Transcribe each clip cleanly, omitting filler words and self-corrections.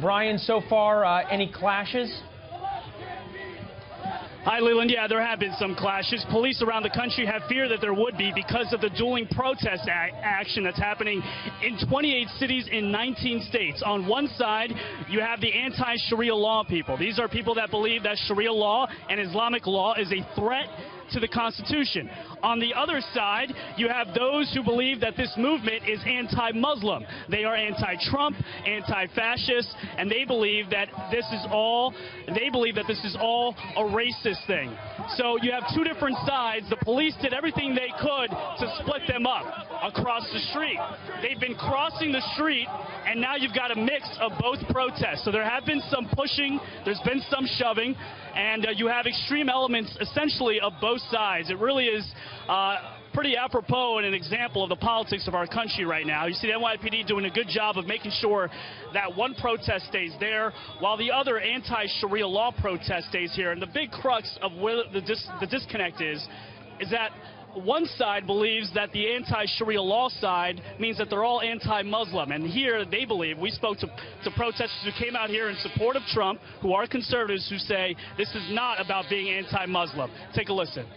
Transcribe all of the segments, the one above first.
Bryan, so far, any clashes? Hi, Leland. Yeah, there have been some clashes. Police around the country have fear that there would be because of the dueling protest action that's happening in 28 cities in 19 states. On one side, you have the anti-Sharia law people. These are people that believe that Sharia law and Islamic law is a threat to the Constitution. On the other side, you have those who believe that this movement is anti-Muslim. They are anti-Trump, anti-fascist, and they believe that this is all a racist thing. So you have two different sides. The police did everything they could to split them up across the street. They've been crossing the street, and now you've got a mix of both protests. So there have been some pushing, there's been some shoving, and you have extreme elements essentially of both sides. It really is pretty apropos and an example of the politics of our country right now. You see the NYPD doing a good job of making sure that one protest stays there while the other anti-Sharia law protest stays here. And the big crux of where the disconnect is that one side believes that the anti-Sharia law side means that they're all anti-Muslim. And here they believe, we spoke to protesters who came out here in support of Trump, who are conservatives, who say this is not about being anti-Muslim. Take a listen.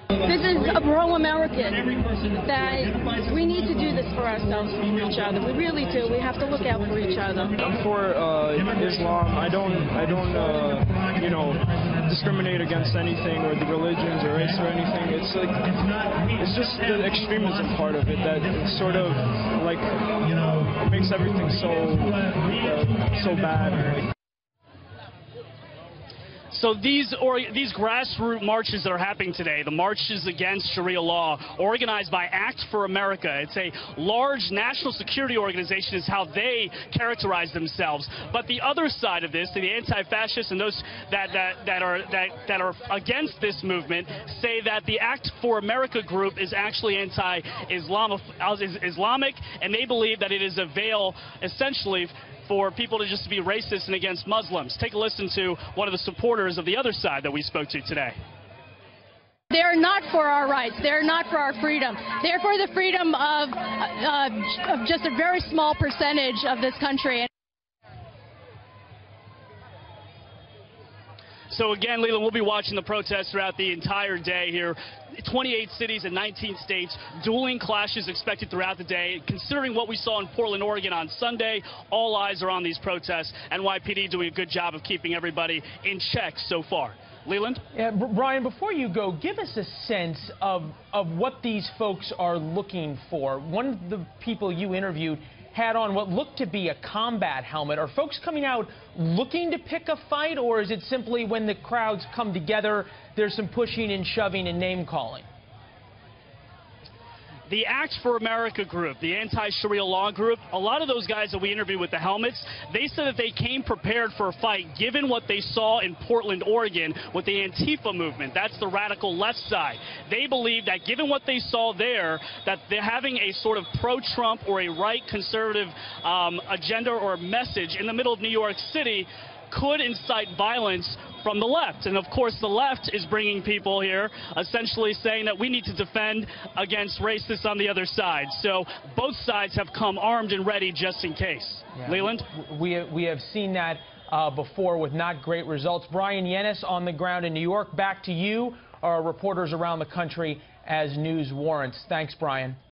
This is a pro-American, that we need to do this for ourselves, for each other. We really do. We have to look out for each other. I'm for Islam. I don't discriminate against anything or the religions or race or anything. It's just the extremism part of it that sort of it makes everything so bad. So these grassroots marches that are happening today, the marches against Sharia law, organized by Act for America. It's a large national security organization is how they characterize themselves. But the other side of this, the anti-fascists and those that are against this movement, say that the Act for America group is actually anti-Islamic, and they believe that it is a veil, essentially, for people to just be racist and against Muslims. Take a listen to one of the supporters of the other side that we spoke to today. They're not for our rights. They're not for our freedom. They're for the freedom of just a very small percentage of this country. So again, Leland, we'll be watching the protests throughout the entire day here. 28 cities and 19 states, dueling clashes expected throughout the day. Considering what we saw in Portland, Oregon on Sunday, all eyes are on these protests. NYPD doing a good job of keeping everybody in check so far. Leland? Yeah, Bryan, before you go, give us a sense of what these folks are looking for. One of the people you interviewed had on what looked to be a combat helmet. Are folks coming out looking to pick a fight, or is it simply when the crowds come together, there's some pushing and shoving and name-calling? The Act for America group, the anti-Sharia law group, a lot of those guys that we interviewed with the helmets, they said that they came prepared for a fight given what they saw in Portland, Oregon with the Antifa movement. That's the radical left side. They believe that given what they saw there, that they're having a sort of pro-Trump or a right conservative agenda or message in the middle of New York City could incite violence from the left. And of course the left is bringing people here essentially saying that we need to defend against racists on the other side. So both sides have come armed and ready just in case. Yeah. Leland? We have seen that before with not great results. Bryan Llenas on the ground in New York. Back to you, our reporters around the country as news warrants. Thanks, Bryan.